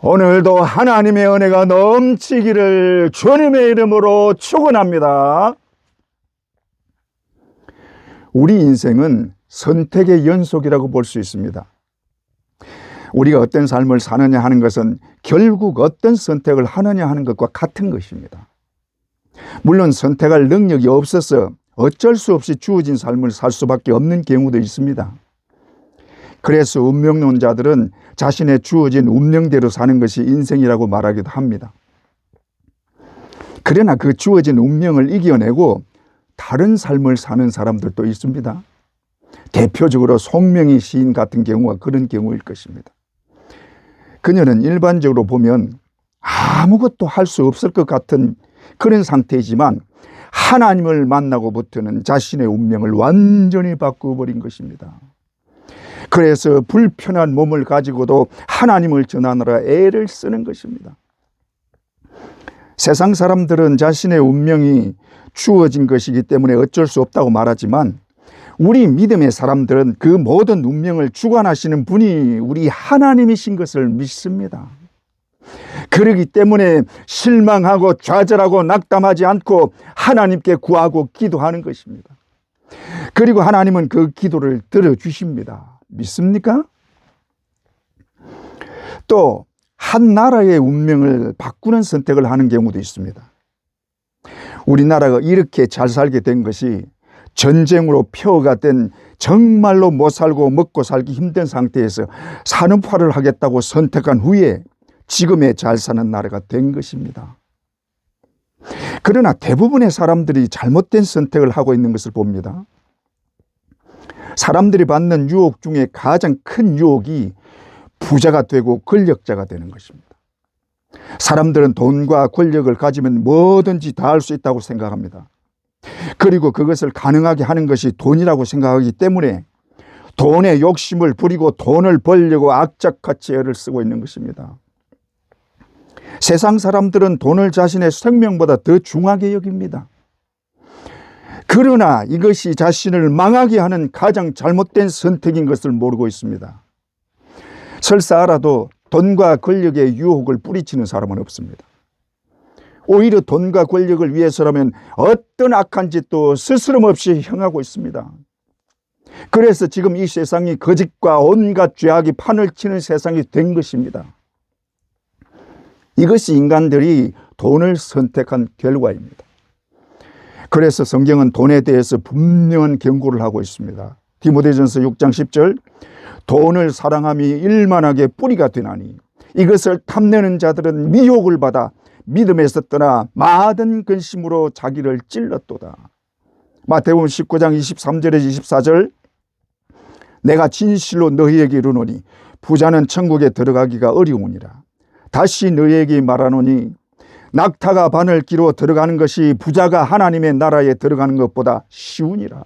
오늘도 하나님의 은혜가 넘치기를 주님의 이름으로 축원합니다. 우리 인생은 선택의 연속이라고 볼 수 있습니다. 우리가 어떤 삶을 사느냐 하는 것은 결국 어떤 선택을 하느냐 하는 것과 같은 것입니다. 물론 선택할 능력이 없어서 어쩔 수 없이 주어진 삶을 살 수밖에 없는 경우도 있습니다. 그래서 운명론자들은 자신의 주어진 운명대로 사는 것이 인생이라고 말하기도 합니다. 그러나 그 주어진 운명을 이겨내고 다른 삶을 사는 사람들도 있습니다. 대표적으로 송명희 시인 같은 경우가 그런 경우일 것입니다. 그녀는 일반적으로 보면 아무것도 할 수 없을 것 같은 그런 상태이지만 하나님을 만나고부터는 자신의 운명을 완전히 바꾸어버린 것입니다. 그래서 불편한 몸을 가지고도 하나님을 전하느라 애를 쓰는 것입니다. 세상 사람들은 자신의 운명이 주어진 것이기 때문에 어쩔 수 없다고 말하지만 우리 믿음의 사람들은 그 모든 운명을 주관하시는 분이 우리 하나님이신 것을 믿습니다. 그러기 때문에 실망하고 좌절하고 낙담하지 않고 하나님께 구하고 기도하는 것입니다. 그리고 하나님은 그 기도를 들어주십니다. 믿습니까? 또 한 나라의 운명을 바꾸는 선택을 하는 경우도 있습니다. 우리나라가 이렇게 잘 살게 된 것이 전쟁으로 폐허가 된 정말로 못 살고 먹고 살기 힘든 상태에서 산업화를 하겠다고 선택한 후에 지금의 잘 사는 나라가 된 것입니다. 그러나 대부분의 사람들이 잘못된 선택을 하고 있는 것을 봅니다. 사람들이 받는 유혹 중에 가장 큰 유혹이 부자가 되고 권력자가 되는 것입니다. 사람들은 돈과 권력을 가지면 뭐든지 다 할 수 있다고 생각합니다. 그리고 그것을 가능하게 하는 것이 돈이라고 생각하기 때문에 돈에 욕심을 부리고 돈을 벌려고 악착같이 애를 쓰고 있는 것입니다. 세상 사람들은 돈을 자신의 생명보다 더 중하게 여깁니다. 그러나 이것이 자신을 망하게 하는 가장 잘못된 선택인 것을 모르고 있습니다. 설사 알아도 돈과 권력의 유혹을 뿌리치는 사람은 없습니다. 오히려 돈과 권력을 위해서라면 어떤 악한 짓도 스스럼 없이 행하고 있습니다. 그래서 지금 이 세상이 거짓과 온갖 죄악이 판을 치는 세상이 된 것입니다. 이것이 인간들이 돈을 선택한 결과입니다. 그래서 성경은 돈에 대해서 분명한 경고를 하고 있습니다. 디모데전서 6장 10절 돈을 사랑함이 일만하게 뿌리가 되나니 이것을 탐내는 자들은 미혹을 받아 믿음에서 떠나 마든 근심으로 자기를 찔렀도다. 마태복음 19장 23절에서 24절 내가 진실로 너희에게 이르노니 부자는 천국에 들어가기가 어려우니라. 다시 너희에게 말하노니 낙타가 바늘 끼로 들어가는 것이 부자가 하나님의 나라에 들어가는 것보다 쉬우니라.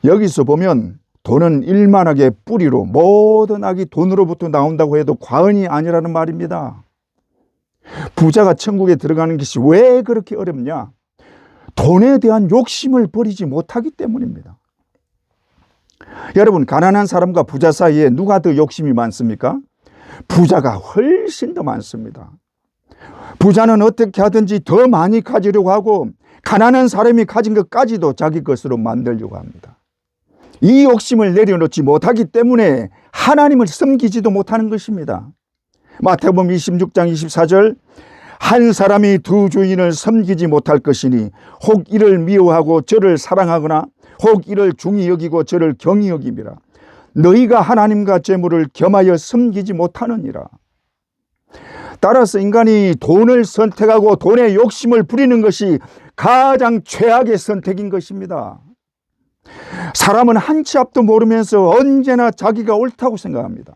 여기서 보면 돈은 일만하게 뿌리로 모든 악이 돈으로부터 나온다고 해도 과언이 아니라는 말입니다. 부자가 천국에 들어가는 것이 왜 그렇게 어렵냐? 돈에 대한 욕심을 버리지 못하기 때문입니다. 여러분, 가난한 사람과 부자 사이에 누가 더 욕심이 많습니까? 부자가 훨씬 더 많습니다. 부자는 어떻게 하든지 더 많이 가지려고 하고 가난한 사람이 가진 것까지도 자기 것으로 만들려고 합니다. 이 욕심을 내려놓지 못하기 때문에 하나님을 섬기지도 못하는 것입니다. 마태복음 26장 24절 한 사람이 두 주인을 섬기지 못할 것이니 혹 이를 미워하고 저를 사랑하거나 혹 이를 중히 여기고 저를 경히 여김이라. 너희가 하나님과 재물을 겸하여 섬기지 못하느니라. 따라서 인간이 돈을 선택하고 돈의 욕심을 부리는 것이 가장 최악의 선택인 것입니다. 사람은 한 치 앞도 모르면서 언제나 자기가 옳다고 생각합니다.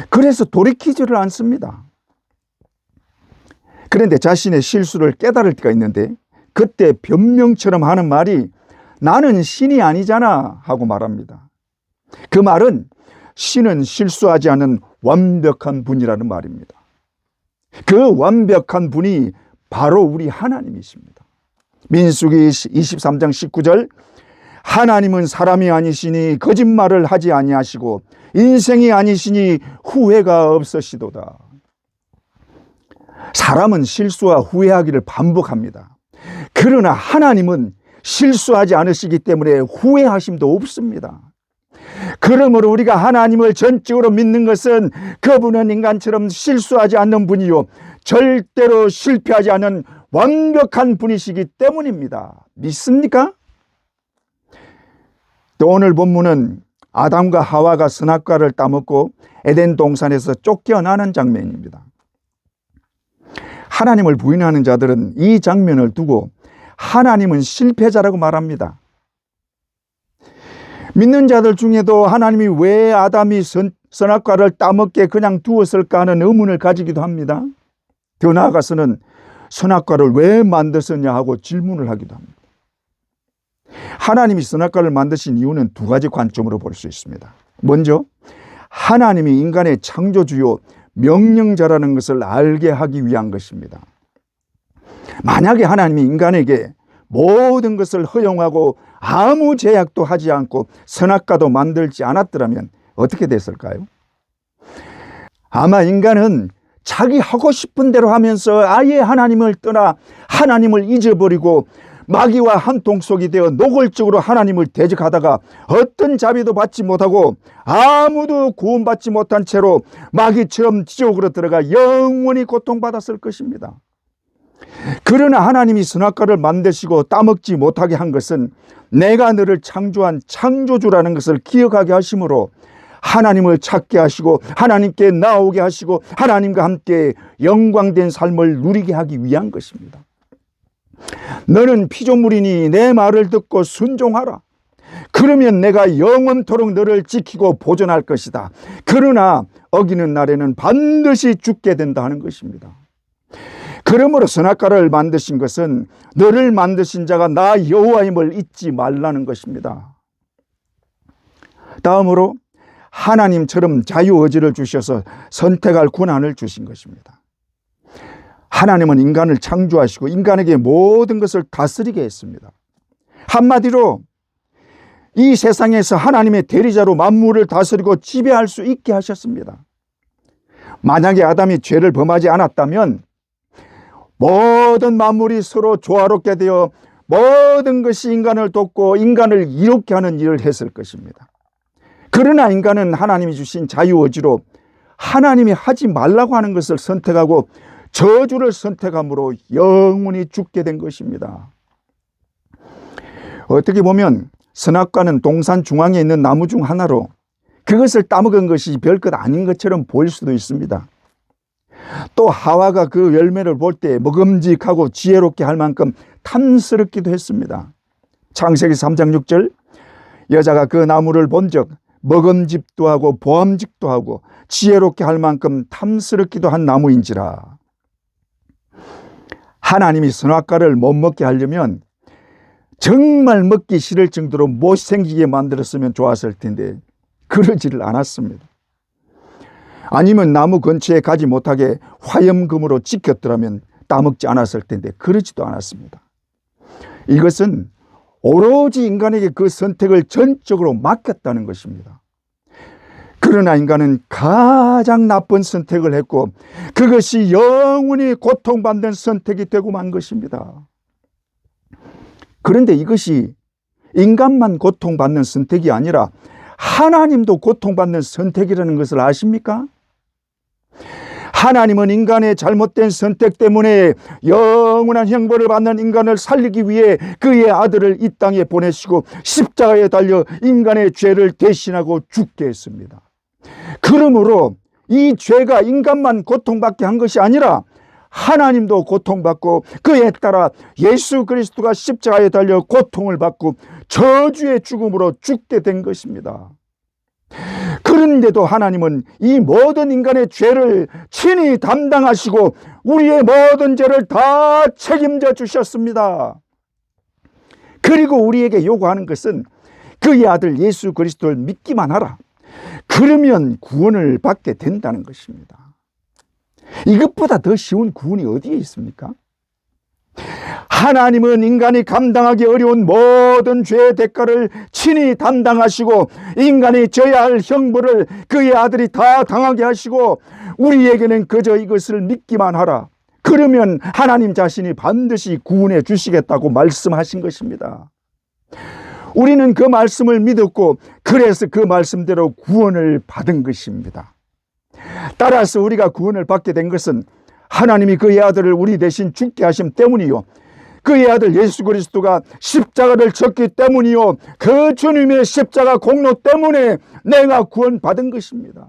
그래서 돌이키지를 않습니다. 그런데 자신의 실수를 깨달을 때가 있는데 그때 변명처럼 하는 말이 나는 신이 아니잖아 하고 말합니다. 그 말은 신은 실수하지 않은 완벽한 분이라는 말입니다. 그 완벽한 분이 바로 우리 하나님이십니다. 민수기 23장 19절 하나님은 사람이 아니시니 거짓말을 하지 아니하시고 인생이 아니시니 후회가 없으시도다. 사람은 실수와 후회하기를 반복합니다. 그러나 하나님은 실수하지 않으시기 때문에 후회하심도 없습니다. 그러므로 우리가 하나님을 전적으로 믿는 것은 그분은 인간처럼 실수하지 않는 분이요 절대로 실패하지 않는 완벽한 분이시기 때문입니다. 믿습니까? 또 오늘 본문은 아담과 하와가 선악과를 따먹고 에덴 동산에서 쫓겨나는 장면입니다. 하나님을 부인하는 자들은 이 장면을 두고 하나님은 실패자라고 말합니다. 믿는 자들 중에도 하나님이 왜 아담이 선악과를 따먹게 그냥 두었을까 하는 의문을 가지기도 합니다. 더 나아가서는 선악과를 왜 만드셨냐 하고 질문을 하기도 합니다. 하나님이 선악과를 만드신 이유는 두 가지 관점으로 볼 수 있습니다. 먼저 하나님이 인간의 창조주요 명령자라는 것을 알게 하기 위한 것입니다. 만약에 하나님이 인간에게 모든 것을 허용하고 아무 제약도 하지 않고 선악과도 만들지 않았더라면 어떻게 됐을까요? 아마 인간은 자기 하고 싶은 대로 하면서 아예 하나님을 떠나 하나님을 잊어버리고 마귀와 한통속이 되어 노골적으로 하나님을 대적하다가 어떤 자비도 받지 못하고 아무도 구원받지 못한 채로 마귀처럼 지옥으로 들어가 영원히 고통받았을 것입니다. 그러나 하나님이 선악과를 만드시고 따먹지 못하게 한 것은 내가 너를 창조한 창조주라는 것을 기억하게 하심으로 하나님을 찾게 하시고 하나님께 나오게 하시고 하나님과 함께 영광된 삶을 누리게 하기 위한 것입니다. 너는 피조물이니 내 말을 듣고 순종하라. 그러면 내가 영원토록 너를 지키고 보존할 것이다. 그러나 어기는 날에는 반드시 죽게 된다 하는 것입니다. 그러므로 선악과를 만드신 것은 너를 만드신 자가 나 여호와임을 잊지 말라는 것입니다. 다음으로 하나님처럼 자유의지를 주셔서 선택할 권한을 주신 것입니다. 하나님은 인간을 창조하시고 인간에게 모든 것을 다스리게 했습니다. 한마디로 이 세상에서 하나님의 대리자로 만물을 다스리고 지배할 수 있게 하셨습니다. 만약에 아담이 죄를 범하지 않았다면 모든 만물이 서로 조화롭게 되어 모든 것이 인간을 돕고 인간을 이롭게 하는 일을 했을 것입니다. 그러나 인간은 하나님이 주신 자유의지로 하나님이 하지 말라고 하는 것을 선택하고 저주를 선택함으로 영원히 죽게 된 것입니다. 어떻게 보면 선악과는 동산 중앙에 있는 나무 중 하나로 그것을 따먹은 것이 별것 아닌 것처럼 보일 수도 있습니다. 또 하와가 그 열매를 볼 때 먹음직하고 지혜롭게 할 만큼 탐스럽기도 했습니다. 창세기 3장 6절 여자가 그 나무를 본즉 먹음직도 하고 보암직도 하고 지혜롭게 할 만큼 탐스럽기도 한 나무인지라. 하나님이 선악과를 못 먹게 하려면 정말 먹기 싫을 정도로 못생기게 만들었으면 좋았을 텐데 그러지를 않았습니다. 아니면 나무 근처에 가지 못하게 화염금으로 지켰더라면 따먹지 않았을 텐데 그러지도 않았습니다. 이것은 오로지 인간에게 그 선택을 전적으로 맡겼다는 것입니다. 그러나 인간은 가장 나쁜 선택을 했고 그것이 영원히 고통받는 선택이 되고 만 것입니다. 그런데 이것이 인간만 고통받는 선택이 아니라 하나님도 고통받는 선택이라는 것을 아십니까? 하나님은 인간의 잘못된 선택 때문에 영원한 형벌을 받는 인간을 살리기 위해 그의 아들을 이 땅에 보내시고 십자가에 달려 인간의 죄를 대신하고 죽게 했습니다. 그러므로 이 죄가 인간만 고통받게 한 것이 아니라 하나님도 고통받고 그에 따라 예수 그리스도가 십자가에 달려 고통을 받고 저주의 죽음으로 죽게 된 것입니다. 그런데도 하나님은 이 모든 인간의 죄를 친히 담당하시고 우리의 모든 죄를 다 책임져 주셨습니다. 그리고 우리에게 요구하는 것은 그의 아들 예수 그리스도를 믿기만 하라. 그러면 구원을 받게 된다는 것입니다. 이것보다 더 쉬운 구원이 어디에 있습니까? 하나님은 인간이 감당하기 어려운 모든 죄의 대가를 친히 담당하시고 인간이 져야 할 형벌을 그의 아들이 다 당하게 하시고 우리에게는 그저 이것을 믿기만 하라. 그러면 하나님 자신이 반드시 구원해 주시겠다고 말씀하신 것입니다. 우리는 그 말씀을 믿었고 그래서 그 말씀대로 구원을 받은 것입니다. 따라서 우리가 구원을 받게 된 것은 하나님이 그의 아들을 우리 대신 죽게 하심 때문이요, 그의 아들 예수 그리스도가 십자가를 졌기 때문이요, 그 주님의 십자가 공로 때문에 내가 구원받은 것입니다.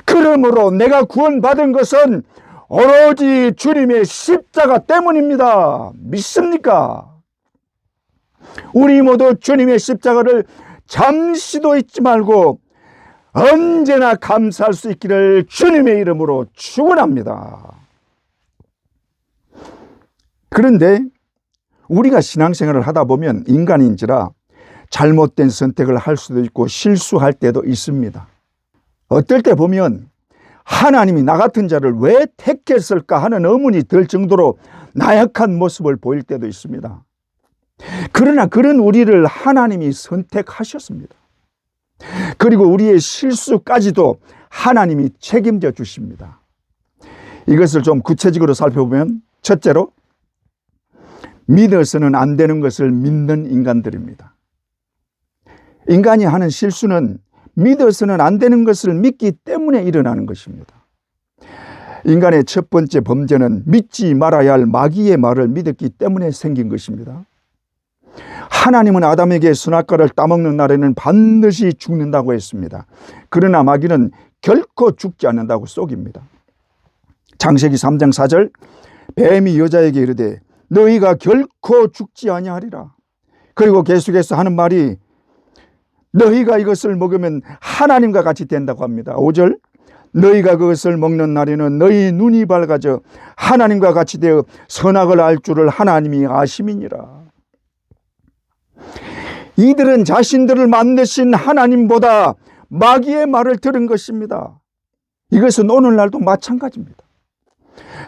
그러므로 내가 구원받은 것은 오로지 주님의 십자가 때문입니다. 믿습니까? 우리 모두 주님의 십자가를 잠시도 잊지 말고 언제나 감사할 수 있기를 주님의 이름으로 축원합니다. 그런데 우리가 신앙생활을 하다 보면 인간인지라 잘못된 선택을 할 수도 있고 실수할 때도 있습니다. 어떨 때 보면 하나님이 나 같은 자를 왜 택했을까 하는 의문이 들 정도로 나약한 모습을 보일 때도 있습니다. 그러나 그런 우리를 하나님이 선택하셨습니다. 그리고 우리의 실수까지도 하나님이 책임져 주십니다. 이것을 좀 구체적으로 살펴보면 첫째로 믿어서는 안 되는 것을 믿는 인간들입니다. 인간이 하는 실수는 믿어서는 안 되는 것을 믿기 때문에 일어나는 것입니다. 인간의 첫 번째 범죄는 믿지 말아야 할 마귀의 말을 믿었기 때문에 생긴 것입니다. 하나님은 아담에게 선악과를 따먹는 날에는 반드시 죽는다고 했습니다. 그러나 마귀는 결코 죽지 않는다고 속입니다. 창세기 3장 4절, 뱀이 여자에게 이르되 너희가 결코 죽지 아니하리라. 그리고 계속해서 하는 말이 너희가 이것을 먹으면 하나님과 같이 된다고 합니다. 5절, 너희가 그것을 먹는 날에는 너희 눈이 밝아져 하나님과 같이 되어 선악을 알 줄을 하나님이 아심이니라. 이들은 자신들을 만드신 하나님보다 마귀의 말을 들은 것입니다. 이것은 오늘날도 마찬가지입니다.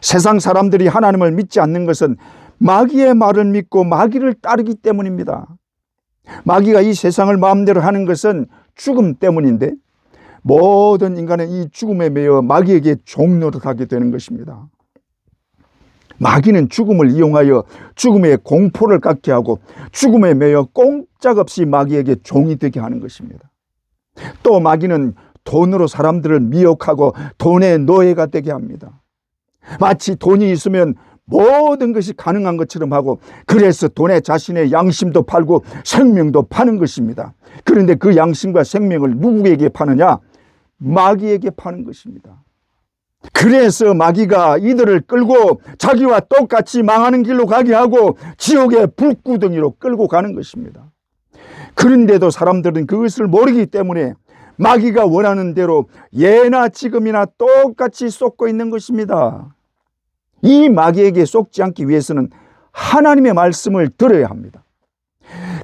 세상 사람들이 하나님을 믿지 않는 것은 마귀의 말을 믿고 마귀를 따르기 때문입니다. 마귀가 이 세상을 마음대로 하는 것은 죽음 때문인데 모든 인간은 이 죽음에 매여 마귀에게 종노릇하게 되는 것입니다. 마귀는 죽음을 이용하여 죽음의 공포를 갖게 하고 죽음에 매여 꼼짝없이 마귀에게 종이 되게 하는 것입니다. 또 마귀는 돈으로 사람들을 미혹하고 돈의 노예가 되게 합니다. 마치 돈이 있으면 모든 것이 가능한 것처럼 하고 그래서 돈에 자신의 양심도 팔고 생명도 파는 것입니다. 그런데 그 양심과 생명을 누구에게 파느냐? 마귀에게 파는 것입니다. 그래서 마귀가 이들을 끌고 자기와 똑같이 망하는 길로 가게 하고 지옥의 불구덩이로 끌고 가는 것입니다. 그런데도 사람들은 그것을 모르기 때문에 마귀가 원하는 대로 예나 지금이나 똑같이 쏟고 있는 것입니다. 이 마귀에게 속지 않기 위해서는 하나님의 말씀을 들어야 합니다.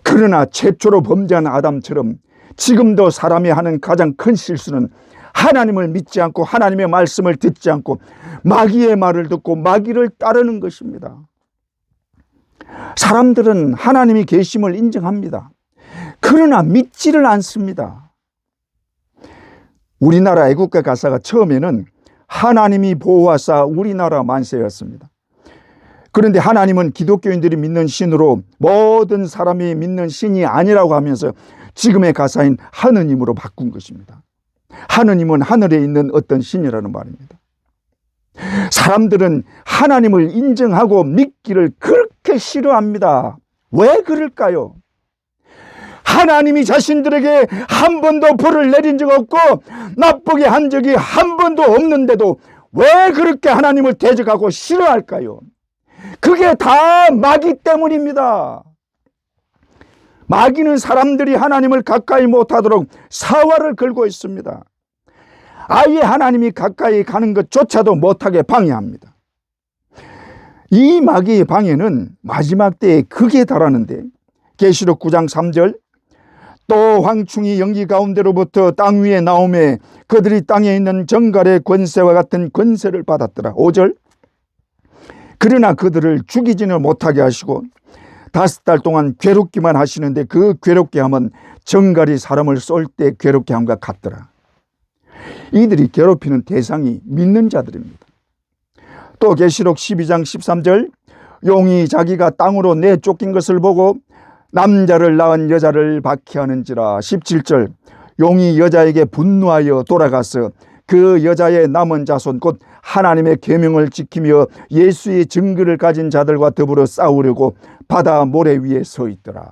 그러나 최초로 범죄한 아담처럼 지금도 사람이 하는 가장 큰 실수는 하나님을 믿지 않고 하나님의 말씀을 듣지 않고 마귀의 말을 듣고 마귀를 따르는 것입니다. 사람들은 하나님이 계심을 인정합니다. 그러나 믿지를 않습니다. 우리나라 애국가 가사가 처음에는 하나님이 보호하사 우리나라 만세였습니다. 그런데 하나님은 기독교인들이 믿는 신으로 모든 사람이 믿는 신이 아니라고 하면서 지금의 가사인 하느님으로 바꾼 것입니다. 하느님은 하늘에 있는 어떤 신이라는 말입니다. 사람들은 하나님을 인정하고 믿기를 그렇게 싫어합니다. 왜 그럴까요? 하나님이 자신들에게 한 번도 벌을 내린 적 없고 나쁘게 한 적이 한 번도 없는데도 왜 그렇게 하나님을 대적하고 싫어할까요? 그게 다 마귀 때문입니다. 마귀는 사람들이 하나님을 가까이 못하도록 사활을 걸고 있습니다. 아예 하나님이 가까이 가는 것조차도 못하게 방해합니다. 이 마귀의 방해는 마지막 때에 극에 달하는데 계시록 9장 3절, 또 황충이 연기 가운데로부터 땅 위에 나오매 그들이 땅에 있는 정갈의 권세와 같은 권세를 받았더라. 5절, 그러나 그들을 죽이지는 못하게 하시고 5달 동안 괴롭기만 하시는데 그 괴롭게 함은 정갈이 사람을 쏠 때 괴롭게 함과 같더라. 이들이 괴롭히는 대상이 믿는 자들입니다. 또 계시록 12장 13절, 용이 자기가 땅으로 내쫓긴 것을 보고 남자를 낳은 여자를 박해하는지라. 17절, 용이 여자에게 분노하여 돌아가서 그 여자의 남은 자손 곧 하나님의 계명을 지키며 예수의 증거를 가진 자들과 더불어 싸우려고 바다 모래 위에 서 있더라.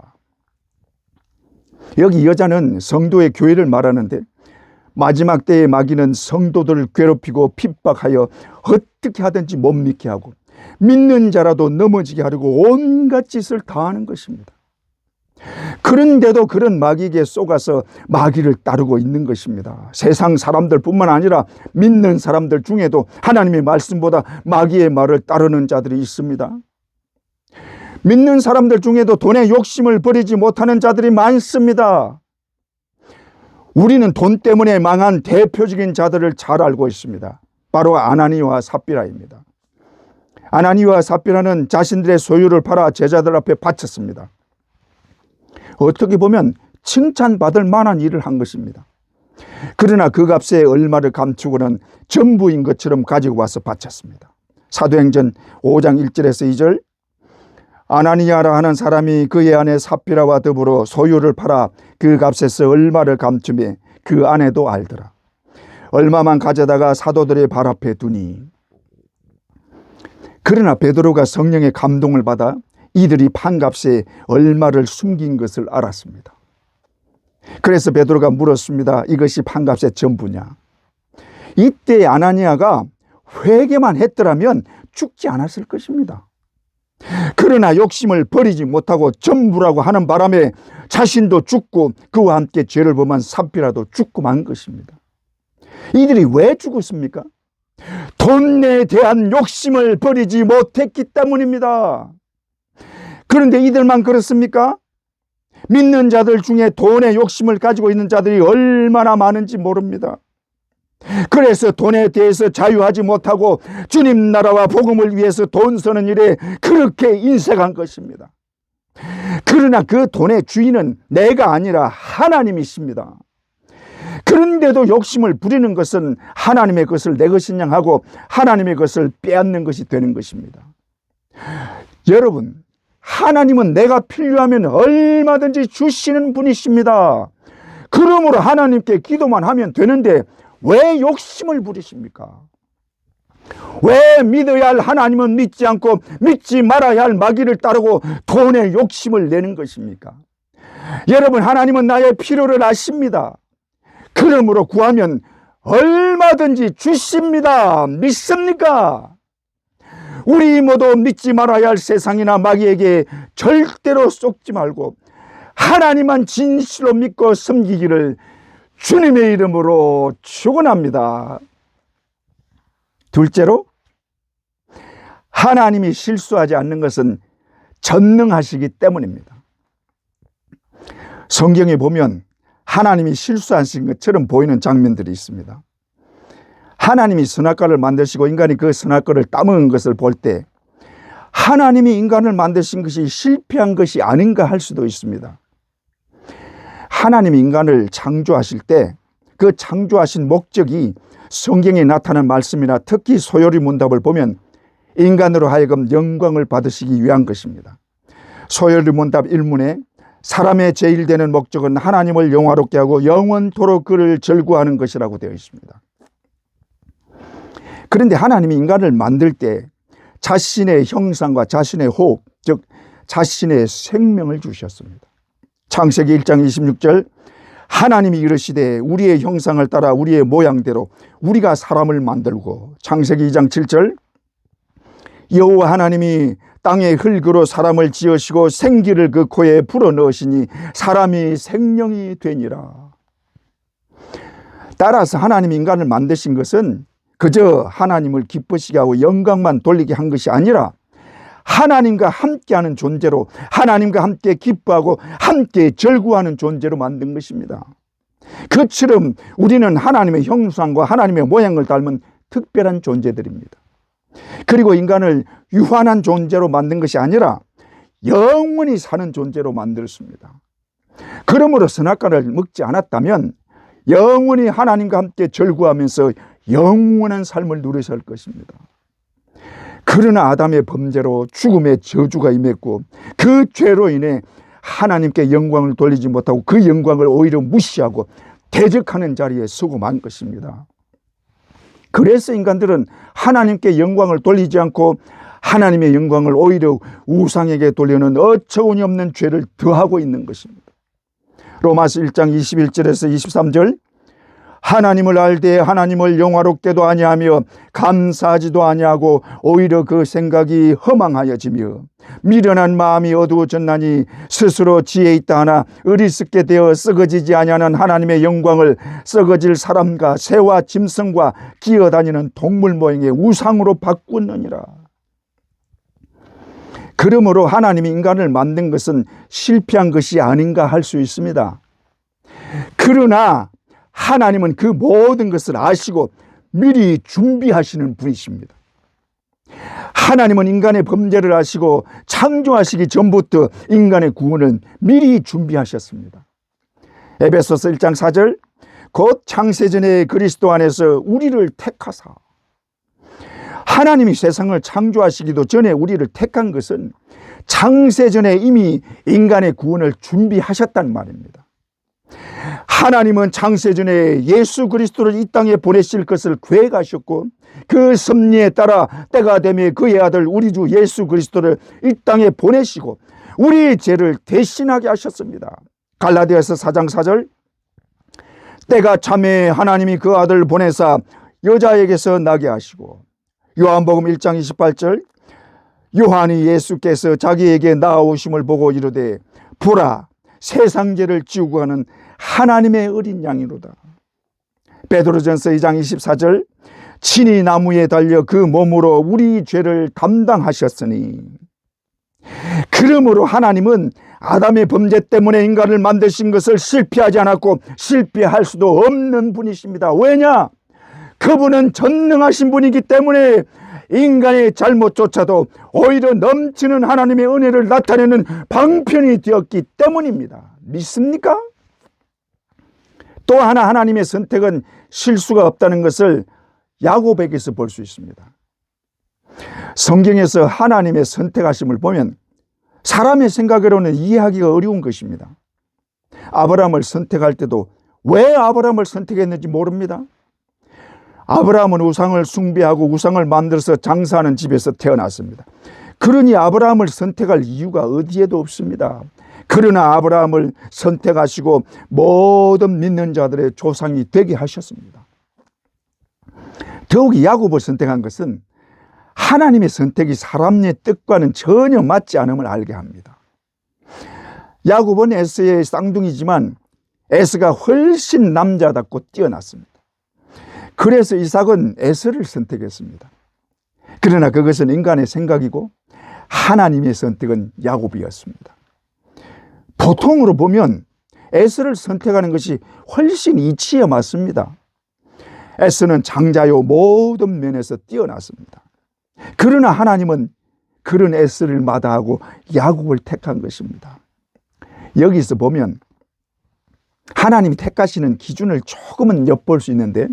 여기 여자는 성도의 교회를 말하는데 마지막 때의 마귀는 성도들을 괴롭히고 핍박하여 어떻게 하든지 못 믿게 하고 믿는 자라도 넘어지게 하려고 온갖 짓을 다 하는 것입니다. 그런데도 그런 마귀에게 속아서 마귀를 따르고 있는 것입니다. 세상 사람들뿐만 아니라 믿는 사람들 중에도 하나님의 말씀보다 마귀의 말을 따르는 자들이 있습니다. 믿는 사람들 중에도 돈의 욕심을 버리지 못하는 자들이 많습니다. 우리는 돈 때문에 망한 대표적인 자들을 잘 알고 있습니다. 바로 아나니와 삽비라입니다. 아나니와 삽비라는 자신들의 소유를 팔아 제자들 앞에 바쳤습니다. 어떻게 보면 칭찬받을 만한 일을 한 것입니다. 그러나 그 값에 얼마를 감추고는 전부인 것처럼 가지고 와서 바쳤습니다. 사도행전 5장 1절에서 2절, 아나니아라 하는 사람이 그의 아내 삽비라와 더불어 소유를 팔아 그 값에서 얼마를 감추매 그 아내도 알더라. 얼마만 가져다가 사도들의 발 앞에 두니. 그러나 베드로가 성령의 감동을 받아 이들이 판 값에 얼마를 숨긴 것을 알았습니다. 그래서 베드로가 물었습니다. 이것이 판 값의 전부냐? 이때 아나니아가 회개만 했더라면 죽지 않았을 것입니다. 그러나 욕심을 버리지 못하고 전부라고 하는 바람에 자신도 죽고 그와 함께 죄를 범한 삽비라도 죽고 만 것입니다. 이들이 왜 죽었습니까? 돈에 대한 욕심을 버리지 못했기 때문입니다. 그런데 이들만 그렇습니까? 믿는 자들 중에 돈의 욕심을 가지고 있는 자들이 얼마나 많은지 모릅니다. 그래서 돈에 대해서 자유하지 못하고 주님 나라와 복음을 위해서 돈 쓰는 일에 그렇게 인색한 것입니다. 그러나 그 돈의 주인은 내가 아니라 하나님이십니다. 그런데도 욕심을 부리는 것은 하나님의 것을 내 것이냐 하고 하나님의 것을 빼앗는 것이 되는 것입니다. 여러분, 하나님은 내가 필요하면 얼마든지 주시는 분이십니다. 그러므로 하나님께 기도만 하면 되는데 왜 욕심을 부리십니까? 왜 믿어야 할 하나님은 믿지 않고 믿지 말아야 할 마귀를 따르고 돈에 욕심을 내는 것입니까? 여러분, 하나님은 나의 필요를 아십니다. 그러므로 구하면 얼마든지 주십니다. 믿습니까? 우리 모두 믿지 말아야 할 세상이나 마귀에게 절대로 속지 말고 하나님만 진실로 믿고 섬기기를 주님의 이름으로 축원합니다. 둘째로, 하나님이 실수하지 않는 것은 전능하시기 때문입니다. 성경에 보면 하나님이 실수하신 것처럼 보이는 장면들이 있습니다. 하나님이 선악과를 만드시고 인간이 그 선악과를 따먹은 것을 볼 때 하나님이 인간을 만드신 것이 실패한 것이 아닌가 할 수도 있습니다. 하나님이 인간을 창조하실 때 그 창조하신 목적이 성경에 나타난 말씀이나 특히 소요리 문답을 보면 인간으로 하여금 영광을 받으시기 위한 것입니다. 소요리 문답 1문에 사람의 제일 되는 목적은 하나님을 영화롭게 하고 영원토록 그를 절구하는 것이라고 되어 있습니다. 그런데 하나님이 인간을 만들 때 자신의 형상과 자신의 호흡, 즉 자신의 생명을 주셨습니다. 창세기 1장 26절, 하나님이 이르시되 우리의 형상을 따라 우리의 모양대로 우리가 사람을 만들고. 창세기 2장 7절, 여호와 하나님이 땅의 흙으로 사람을 지으시고 생기를 그 코에 불어넣으시니 사람이 생명이 되니라. 따라서 하나님이 인간을 만드신 것은 그저 하나님을 기쁘시게 하고 영광만 돌리게 한 것이 아니라 하나님과 함께하는 존재로, 하나님과 함께 기뻐하고 함께 절구하는 존재로 만든 것입니다. 그처럼 우리는 하나님의 형상과 하나님의 모양을 닮은 특별한 존재들입니다. 그리고 인간을 유한한 존재로 만든 것이 아니라 영원히 사는 존재로 만들었습니다. 그러므로 선악과를 먹지 않았다면 영원히 하나님과 함께 절구하면서 영원한 삶을 누리셔야 할 것입니다. 그러나 아담의 범죄로 죽음의 저주가 임했고 그 죄로 인해 하나님께 영광을 돌리지 못하고 그 영광을 오히려 무시하고 대적하는 자리에 서고 만 것입니다. 그래서 인간들은 하나님께 영광을 돌리지 않고 하나님의 영광을 오히려 우상에게 돌리는 어처구니 없는 죄를 더하고 있는 것입니다. 로마서 1장 21절에서 23절, 하나님을 알되 하나님을 영화롭게도 아니하며 감사하지도 아니하고 오히려 그 생각이 허망하여지며 미련한 마음이 어두워졌나니 스스로 지혜 있다 하나 어리석게 되어 썩어지지 아니하는 하나님의 영광을 썩어질 사람과 새와 짐승과 기어다니는 동물 모양의 우상으로 바꾸느니라. 그러므로 하나님이 인간을 만든 것은 실패한 것이 아닌가 할 수 있습니다. 그러나 하나님은 그 모든 것을 아시고 미리 준비하시는 분이십니다. 하나님은 인간의 범죄를 아시고 창조하시기 전부터 인간의 구원을 미리 준비하셨습니다. 에베소서 1장 4절, 곧 창세전에 그리스도 안에서 우리를 택하사. 하나님이 세상을 창조하시기도 전에 우리를 택한 것은 창세전에 이미 인간의 구원을 준비하셨단 말입니다. 하나님은 창세전에 예수 그리스도를 이 땅에 보내실 것을 계획하셨고 그 섭리에 따라 때가 되면 그의 아들 우리 주 예수 그리스도를 이 땅에 보내시고 우리의 죄를 대신하게 하셨습니다. 갈라디아서 4장 4절, 때가 참에 하나님이 그 아들 보내사 여자에게서 나게 하시고, 요한복음 1장 28절, 요한이 예수께서 자기에게 나아오심을 보고 이르되 보라 세상 죄를 지우고 가는 하나님의 어린 양이로다. 베드로전서 2장 24절, 친히 나무에 달려 그 몸으로 우리 죄를 담당하셨으니. 그러므로 하나님은 아담의 범죄 때문에 인간을 만드신 것을 실패하지 않았고 실패할 수도 없는 분이십니다. 왜냐? 그분은 전능하신 분이기 때문에 인간의 잘못조차도 오히려 넘치는 하나님의 은혜를 나타내는 방편이 되었기 때문입니다. 믿습니까? 또 하나 하나님의 선택은 실수가 없다는 것을 야고보에게서 볼 수 있습니다. 성경에서 하나님의 선택하심을 보면 사람의 생각으로는 이해하기가 어려운 것입니다. 아브라함을 선택할 때도 왜 아브라함을 선택했는지 모릅니다. 아브라함은 우상을 숭배하고 우상을 만들어서 장사하는 집에서 태어났습니다. 그러니 아브라함을 선택할 이유가 어디에도 없습니다. 그러나 아브라함을 선택하시고 모든 믿는 자들의 조상이 되게 하셨습니다. 더욱이 야곱을 선택한 것은 하나님의 선택이 사람의 뜻과는 전혀 맞지 않음을 알게 합니다. 야곱은 에서의 쌍둥이지만 에서가 훨씬 남자답고 뛰어났습니다. 그래서 이삭은 에서를 선택했습니다. 그러나 그것은 인간의 생각이고 하나님의 선택은 야곱이었습니다. 보통으로 보면 에서를 선택하는 것이 훨씬 이치에 맞습니다. 에서는 장자요 모든 면에서 뛰어났습니다. 그러나 하나님은 그런 에서를 마다하고 야곱을 택한 것입니다. 여기서 보면 하나님이 택하시는 기준을 조금은 엿볼 수 있는데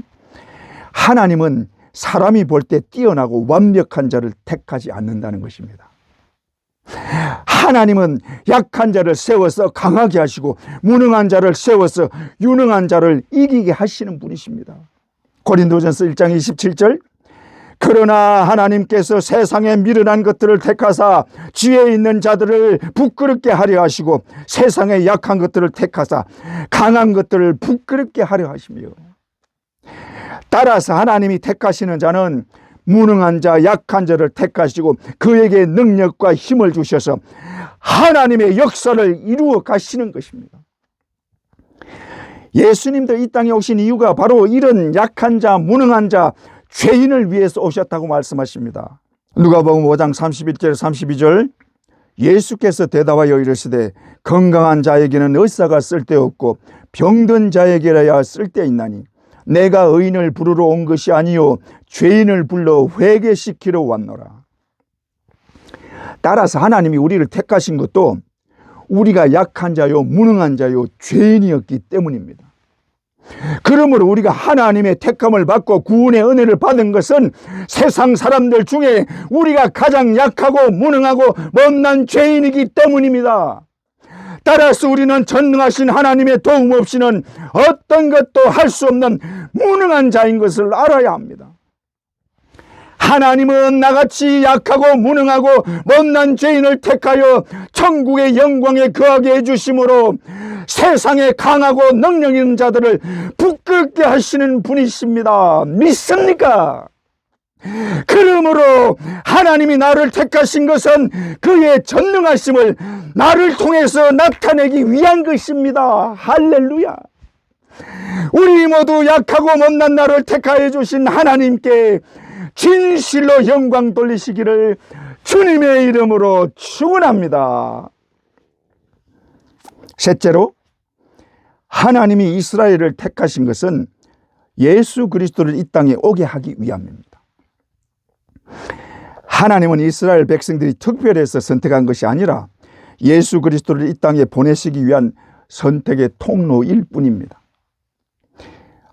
하나님은 사람이 볼 때 뛰어나고 완벽한 자를 택하지 않는다는 것입니다. 하나님은 약한 자를 세워서 강하게 하시고 무능한 자를 세워서 유능한 자를 이기게 하시는 분이십니다. 고린도전서 1장 27절, 그러나 하나님께서 세상에 미련한 것들을 택하사 지혜 있는 자들을 부끄럽게 하려 하시고 세상에 약한 것들을 택하사 강한 것들을 부끄럽게 하려 하시며, 따라서 하나님이 택하시는 자는 무능한 자, 약한 자를 택하시고 그에게 능력과 힘을 주셔서 하나님의 역사를 이루어 가시는 것입니다. 예수님도 이 땅에 오신 이유가 바로 이런 약한 자, 무능한 자, 죄인을 위해서 오셨다고 말씀하십니다. 누가복음 5장 31절 32절, 예수께서 대답하여 이르시되 건강한 자에게는 의사가 쓸데없고 병든 자에게라야 쓸데있나니 내가 의인을 부르러 온 것이 아니요 죄인을 불러 회개시키러 왔노라. 따라서 하나님이 우리를 택하신 것도 우리가 약한 자요 무능한 자요 죄인이었기 때문입니다. 그러므로 우리가 하나님의 택함을 받고 구원의 은혜를 받은 것은 세상 사람들 중에 우리가 가장 약하고 무능하고 못난 죄인이기 때문입니다. 따라서 우리는 전능하신 하나님의 도움 없이는 어떤 것도 할 수 없는 무능한 자인 것을 알아야 합니다. 하나님은 나같이 약하고 무능하고 못난 죄인을 택하여 천국의 영광에 거하게 해주심으로 세상에 강하고 능력 있는 자들을 부끄럽게 하시는 분이십니다. 믿습니까? 그러므로 하나님이 나를 택하신 것은 그의 전능하심을 나를 통해서 나타내기 위한 것입니다. 할렐루야. 우리 모두 약하고 못난 나를 택하여 주신 하나님께 진실로 영광 돌리시기를 주님의 이름으로 축원합니다. 셋째로, 하나님이 이스라엘을 택하신 것은 예수 그리스도를 이 땅에 오게 하기 위함입니다. 하나님은 이스라엘 백성들이 특별해서 선택한 것이 아니라 예수 그리스도를 이 땅에 보내시기 위한 선택의 통로일 뿐입니다.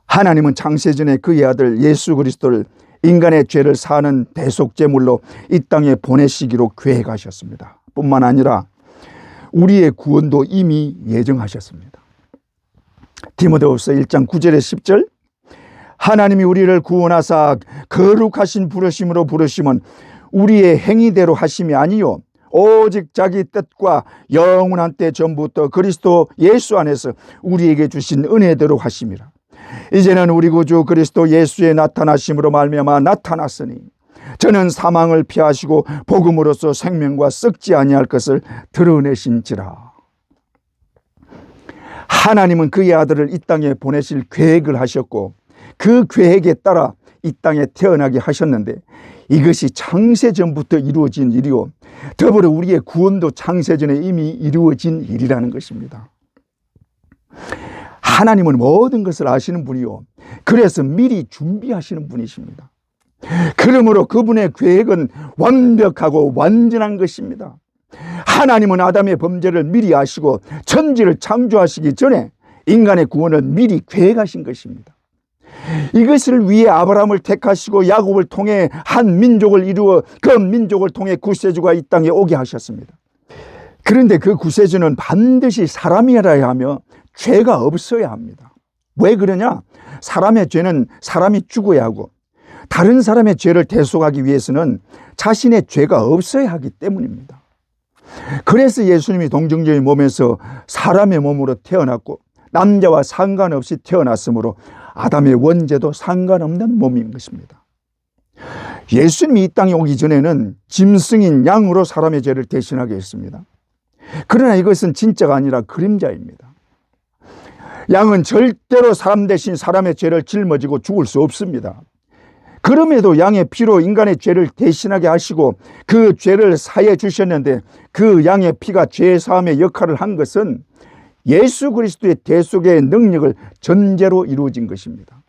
하나님은 창세전에 그의 아들 예수 그리스도를 인간의 죄를 사하는 대속제물로 이 땅에 보내시기로 계획하셨습니다. 뿐만 아니라 우리의 구원도 이미 예정하셨습니다. 디모데후서 1장 9절에 10절, 하나님이 우리를 구원하사 거룩하신 부르심으로 부르심은 우리의 행위대로 하심이 아니요 오직 자기 뜻과 영원한 때 전부터 그리스도 예수 안에서 우리에게 주신 은혜대로 하심이라. 이제는 우리 구주 그리스도 예수의 나타나심으로 말미암아 나타났으니 저는 사망을 피하시고 복음으로써 생명과 썩지 아니할 것을 드러내신지라. 하나님은 그의 아들을 이 땅에 보내실 계획을 하셨고 그 계획에 따라 이 땅에 태어나게 하셨는데 이것이 창세전부터 이루어진 일이요 더불어 우리의 구원도 창세전에 이미 이루어진 일이라는 것입니다. 하나님은 모든 것을 아시는 분이요 그래서 미리 준비하시는 분이십니다. 그러므로 그분의 계획은 완벽하고 완전한 것입니다. 하나님은 아담의 범죄를 미리 아시고 천지를 창조하시기 전에 인간의 구원을 미리 계획하신 것입니다. 이것을 위해 아브라함을 택하시고 야곱을 통해 한 민족을 이루어 그 민족을 통해 구세주가 이 땅에 오게 하셨습니다. 그런데 그 구세주는 반드시 사람이어야 하며 죄가 없어야 합니다. 왜 그러냐? 사람의 죄는 사람이 죽어야 하고 다른 사람의 죄를 대속하기 위해서는 자신의 죄가 없어야 하기 때문입니다. 그래서 예수님이 동정녀의 몸에서 사람의 몸으로 태어났고 남자와 상관없이 태어났으므로 아담의 원죄도 상관없는 몸인 것입니다. 예수님이 이 땅에 오기 전에는 짐승인 양으로 사람의 죄를 대신하게 했습니다. 그러나 이것은 진짜가 아니라 그림자입니다. 양은 절대로 사람 대신 사람의 죄를 짊어지고 죽을 수 없습니다. 그럼에도 양의 피로 인간의 죄를 대신하게 하시고 그 죄를 사해 주셨는데 그 양의 피가 죄 사함의 역할을 한 것은 예수 그리스도의 대속의 능력을 전제로 이루어진 것입니다.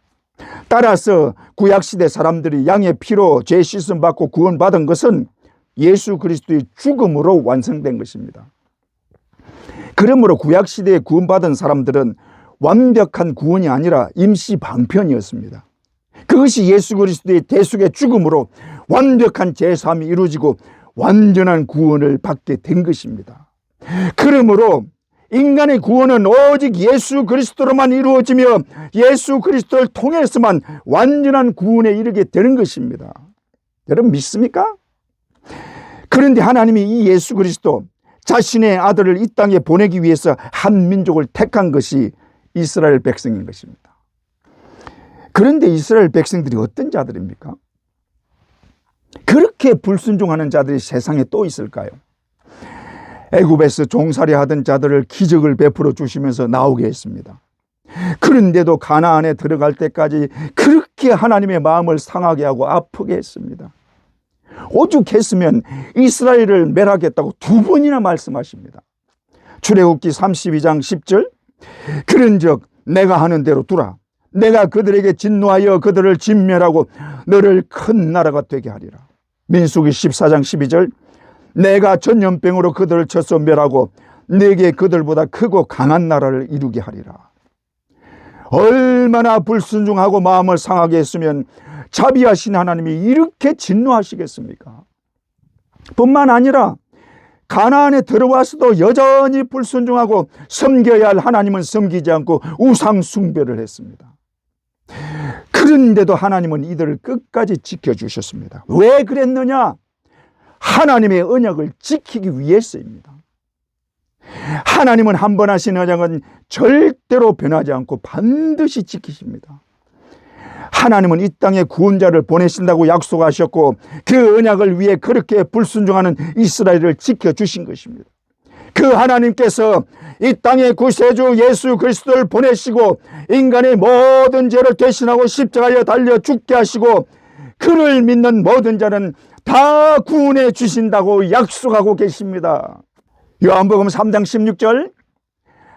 따라서 구약시대 사람들이 양의 피로 죄 씻음 받고 구원받은 것은 예수 그리스도의 죽음으로 완성된 것입니다. 그러므로 구약시대에 구원받은 사람들은 완벽한 구원이 아니라 임시 방편이었습니다. 그것이 예수 그리스도의 대속의 죽음으로 완벽한 제사함이 이루어지고 완전한 구원을 받게 된 것입니다. 그러므로 인간의 구원은 오직 예수 그리스도로만 이루어지며 예수 그리스도를 통해서만 완전한 구원에 이르게 되는 것입니다. 여러분 믿습니까? 그런데 하나님이 이 예수 그리스도 자신의 아들을 이 땅에 보내기 위해서 한 민족을 택한 것이 이스라엘 백성인 것입니다. 그런데 이스라엘 백성들이 어떤 자들입니까? 그렇게 불순종하는 자들이 세상에 또 있을까요? 애굽에서 종살이 하던 자들을 기적을 베풀어 주시면서 나오게 했습니다. 그런데도 가나안에 들어갈 때까지 그렇게 하나님의 마음을 상하게 하고 아프게 했습니다. 오죽했으면 이스라엘을 멸하겠다고 2번이나 말씀하십니다. 출애굽기 32장 10절, 그런즉 내가 하는 대로 두라. 내가 그들에게 진노하여 그들을 진멸하고 너를 큰 나라가 되게 하리라. 민수기 14장 12절 내가 전염병으로 그들을 쳐서 멸하고 내게 그들보다 크고 강한 나라를 이루게 하리라. 얼마나 불순종하고 마음을 상하게 했으면 자비하신 하나님이 이렇게 진노하시겠습니까? 뿐만 아니라 가나안에 들어와서도 여전히 불순종하고 섬겨야 할 하나님은 섬기지 않고 우상 숭배를 했습니다. 그런데도 하나님은 이들을 끝까지 지켜주셨습니다. 왜 그랬느냐? 하나님의 언약을 지키기 위해서입니다. 하나님은 한 번 하신 언약은 절대로 변하지 않고 반드시 지키십니다. 하나님은 이 땅에 구원자를 보내신다고 약속하셨고 그 언약을 위해 그렇게 불순종하는 이스라엘을 지켜주신 것입니다. 그 하나님께서 이 땅에 구세주 예수 그리스도를 보내시고 인간의 모든 죄를 대신하고 십자가에 달려 죽게 하시고 그를 믿는 모든 자는 다 구원해 주신다고 약속하고 계십니다. 요한복음 3장 16절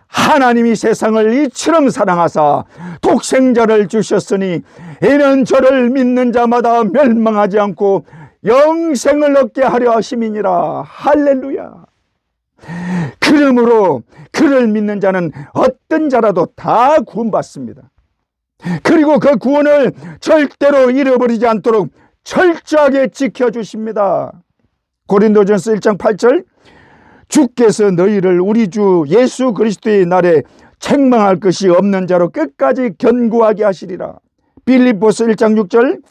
하나님이 세상을 이처럼 사랑하사 독생자를 주셨으니 이는 저를 믿는 자마다 멸망하지 않고 영생을 얻게 하려 하심이니라. 할렐루야. 그러므로 그를 믿는 자는 어떤 자라도 다 구원받습니다. 그리고 그 구원을 절대로 잃어버리지 않도록 철저하게 지켜주십니다. 고린도전서 1장 8절 주께서 너희를 우리 주 예수 그리스도의 날에 책망할 것이 없는 자로 끝까지 견고하게 하시리라. 빌립보서 1장 6절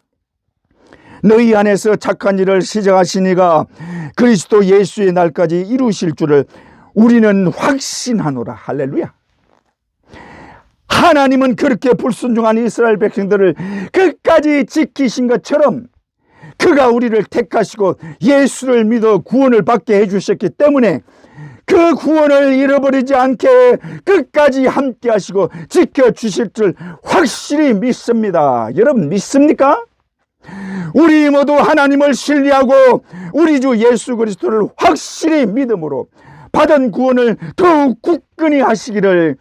너희 안에서 착한 일을 시작하시니가 그리스도 예수의 날까지 이루실 줄을 우리는 확신하노라. 할렐루야. 하나님은 그렇게 불순종한 이스라엘 백성들을 끝까지 지키신 것처럼 그가 우리를 택하시고 예수를 믿어 구원을 받게 해주셨기 때문에 그 구원을 잃어버리지 않게 끝까지 함께 하시고 지켜주실 줄 확실히 믿습니다. 여러분 믿습니까? 우리 모두 하나님을 신뢰하고 우리 주 예수 그리스도를 확실히 믿음으로 받은 구원을 더욱 굳건히 하시기를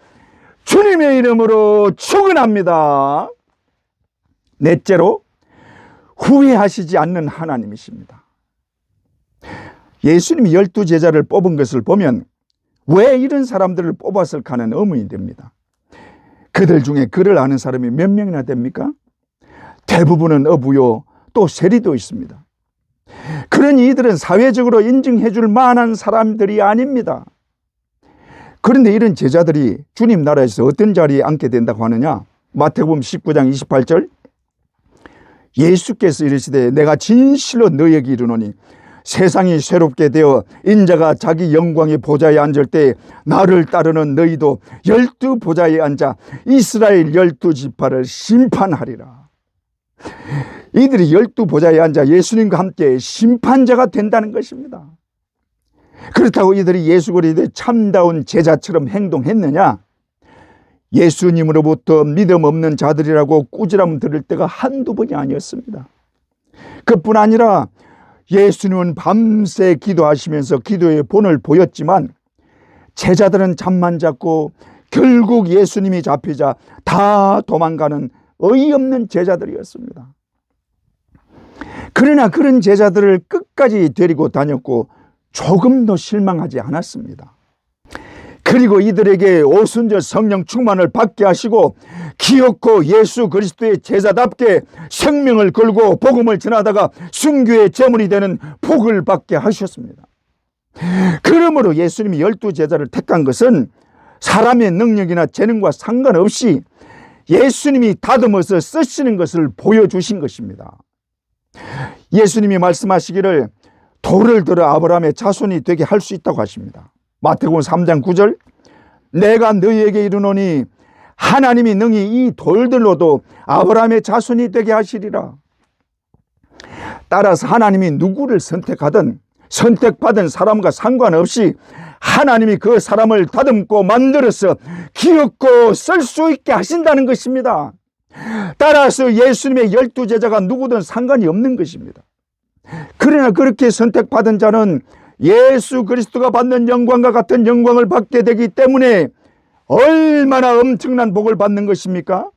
주님의 이름으로 축원합니다. 넷째로 후회하시지 않는 하나님이십니다. 예수님이 12제자를 뽑은 것을 보면 왜 이런 사람들을 뽑았을까 하는 의문이 됩니다. 그들 중에 그를 아는 사람이 몇 명이나 됩니까? 대부분은 어부요 또 세리도 있습니다. 그러니 이들은 사회적으로 인정해 줄 만한 사람들이 아닙니다. 그런데 이런 제자들이 주님 나라에서 어떤 자리에 앉게 된다고 하느냐? 마태복음 19장 28절 예수께서 이르시되 내가 진실로 너희에게 이르노니 세상이 새롭게 되어 인자가 자기 영광의 보좌에 앉을 때 나를 따르는 너희도 12보좌에 앉아 이스라엘 12지파를 심판하리라. 이들이 12보좌에 앉아 예수님과 함께 심판자가 된다는 것입니다. 그렇다고 이들이 예수 그리스도의 참다운 제자처럼 행동했느냐? 예수님으로부터 믿음 없는 자들이라고 꾸지람 들을 때가 한두 번이 아니었습니다. 그뿐 아니라 예수님은 밤새 기도하시면서 기도의 본을 보였지만 제자들은 잠만 잤고 결국 예수님이 잡히자 다 도망가는 어이없는 제자들이었습니다. 그러나 그런 제자들을 끝까지 데리고 다녔고 조금도 실망하지 않았습니다. 그리고 이들에게 오순절 성령 충만을 받게 하시고 기어코 예수 그리스도의 제자답게 생명을 걸고 복음을 전하다가 순교의 제물이 되는 복을 받게 하셨습니다. 그러므로 예수님이 12제자를 택한 것은 사람의 능력이나 재능과 상관없이 예수님이 다듬어서 쓰시는 것을 보여주신 것입니다. 예수님이 말씀하시기를 돌을 들어 아브라함의 자손이 되게 할 수 있다고 하십니다. 마태복음 3장 9절 내가 너희에게 이르노니 하나님이 능히 이 돌들로도 아브라함의 자손이 되게 하시리라. 따라서 하나님이 누구를 선택하든 선택받은 사람과 상관없이 하나님이 그 사람을 다듬고 만들어서 기업고 쓸 수 있게 하신다는 것입니다. 따라서 예수님의 12제자가 누구든 상관이 없는 것입니다. 그러나 그렇게 선택받은 자는 예수 그리스도가 받는 영광과 같은 영광을 받게 되기 때문에 얼마나 엄청난 복을 받는 것입니까?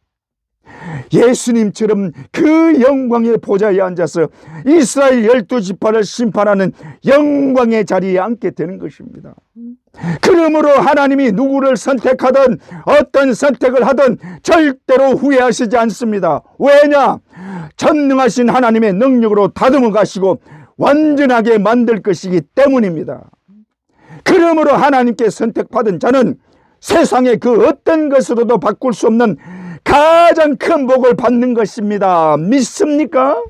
예수님처럼 그 영광의 보좌에 앉아서 이스라엘 12지파를 심판하는 영광의 자리에 앉게 되는 것입니다. 그러므로 하나님이 누구를 선택하든 어떤 선택을 하든 절대로 후회하시지 않습니다. 왜냐? 전능하신 하나님의 능력으로 다듬어 가시고 완전하게 만들 것이기 때문입니다. 그러므로 하나님께 선택받은 자는 세상의 그 어떤 것으로도 바꿀 수 없는 가장 큰 복을 받는 것입니다. 믿습니까?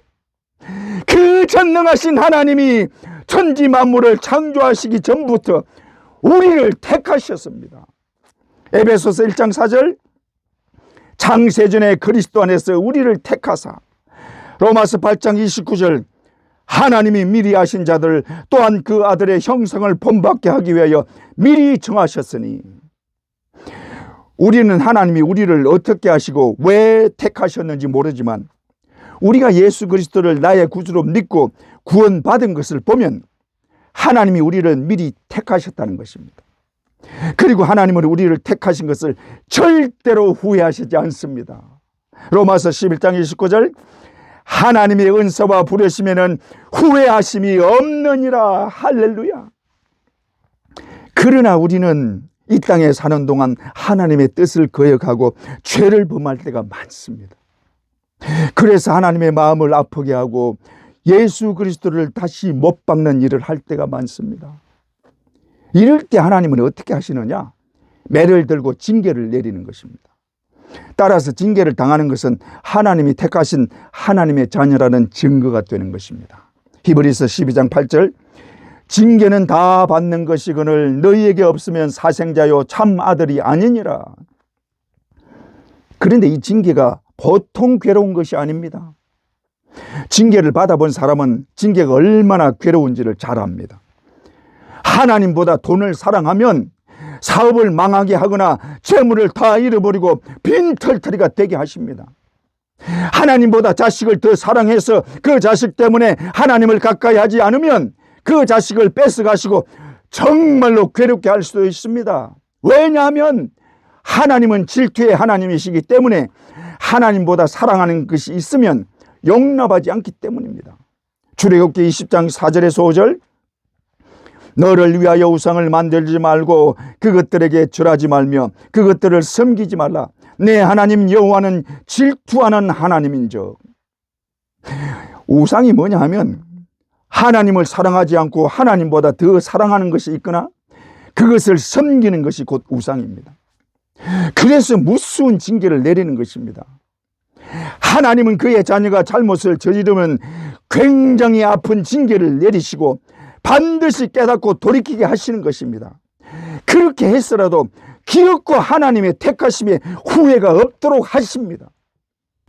그 전능하신 하나님이 천지 만물을 창조하시기 전부터 우리를 택하셨습니다. 에베소서 1장 4절, 창세전에 그리스도 안에서 우리를 택하사, 로마서 8장 29절, 하나님이 미리 아신 자들 또한 그 아들의 형상을 본받게 하기 위하여 미리 정하셨으니. 우리는 하나님이 우리를 어떻게 하시고 왜 택하셨는지 모르지만 우리가 예수 그리스도를 나의 구주로 믿고 구원받은 것을 보면 하나님이 우리를 미리 택하셨다는 것입니다. 그리고 하나님은 우리를 택하신 것을 절대로 후회하시지 않습니다. 로마서 11장 29절, 하나님의 은사와 부르심에는 후회하심이 없느니라. 할렐루야. 그러나 우리는 이 땅에 사는 동안 하나님의 뜻을 거역하고 죄를 범할 때가 많습니다. 그래서 하나님의 마음을 아프게 하고 예수 그리스도를 다시 못 박는 일을 할 때가 많습니다. 이럴 때 하나님은 어떻게 하시느냐? 매를 들고 징계를 내리는 것입니다. 따라서 징계를 당하는 것은 하나님이 택하신 하나님의 자녀라는 증거가 되는 것입니다. 히브리서 12장 8절, 징계는 다 받는 것이거늘 너희에게 없으면 사생자요 참 아들이 아니니라. 그런데 이 징계가 보통 괴로운 것이 아닙니다. 징계를 받아본 사람은 징계가 얼마나 괴로운지를 잘 압니다. 하나님보다 돈을 사랑하면 사업을 망하게 하거나 재물을 다 잃어버리고 빈털터리가 되게 하십니다. 하나님보다 자식을 더 사랑해서 그 자식 때문에 하나님을 가까이 하지 않으면 그 자식을 뺏어가시고 정말로 괴롭게 할 수도 있습니다. 왜냐하면 하나님은 질투의 하나님이시기 때문에 하나님보다 사랑하는 것이 있으면 용납하지 않기 때문입니다. 출애굽기 20장 4절에서 5절, 너를 위하여 우상을 만들지 말고 그것들에게 절하지 말며 그것들을 섬기지 말라. 내 하나님 여호와는 질투하는 하나님인즉. 우상이 뭐냐 하면 하나님을 사랑하지 않고 하나님보다 더 사랑하는 것이 있거나 그것을 섬기는 것이 곧 우상입니다. 그래서 무서운 징계를 내리는 것입니다. 하나님은 그의 자녀가 잘못을 저지르면 굉장히 아픈 징계를 내리시고 반드시 깨닫고 돌이키게 하시는 것입니다. 그렇게 했더라도 기어코 하나님의 택하심에 후회가 없도록 하십니다.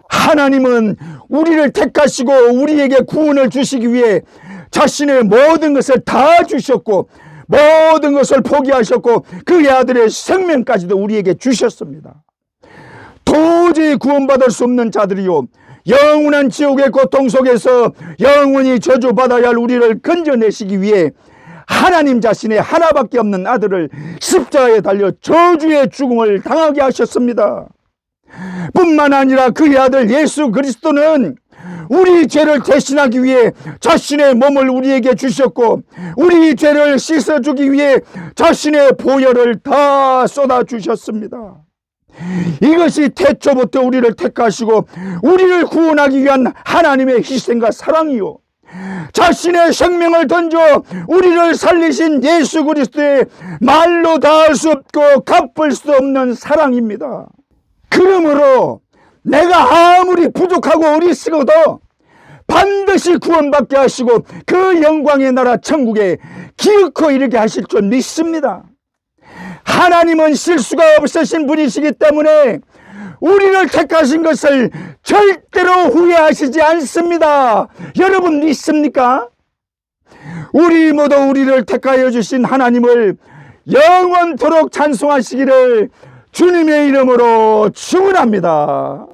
하나님은 우리를 택하시고 우리에게 구원을 주시기 위해 자신의 모든 것을 다 주셨고 모든 것을 포기하셨고 그의 아들의 생명까지도 우리에게 주셨습니다. 도저히 구원받을 수 없는 자들이요 영원한 지옥의 고통 속에서 영원히 저주받아야 할 우리를 건져내시기 위해 하나님 자신의 하나밖에 없는 아들을 십자가에 달려 저주의 죽음을 당하게 하셨습니다. 뿐만 아니라 그의 아들 예수 그리스도는 우리 죄를 대신하기 위해 자신의 몸을 우리에게 주셨고 우리 죄를 씻어주기 위해 자신의 보혈을 다 쏟아주셨습니다. 이것이 태초부터 우리를 택하시고 우리를 구원하기 위한 하나님의 희생과 사랑이요 자신의 생명을 던져 우리를 살리신 예수 그리스도의 말로 닿을 수 없고 갚을 수 없는 사랑입니다. 그러므로 내가 아무리 부족하고 어리석어도 반드시 구원받게 하시고 그 영광의 나라 천국에 기어코 이르게 하실 줄 믿습니다. 하나님은 실수가 없으신 분이시기 때문에 우리를 택하신 것을 절대로 후회하시지 않습니다. 여러분 믿습니까? 우리 모두 우리를 택하여 주신 하나님을 영원토록 찬송하시기를 주님의 이름으로 축원합니다.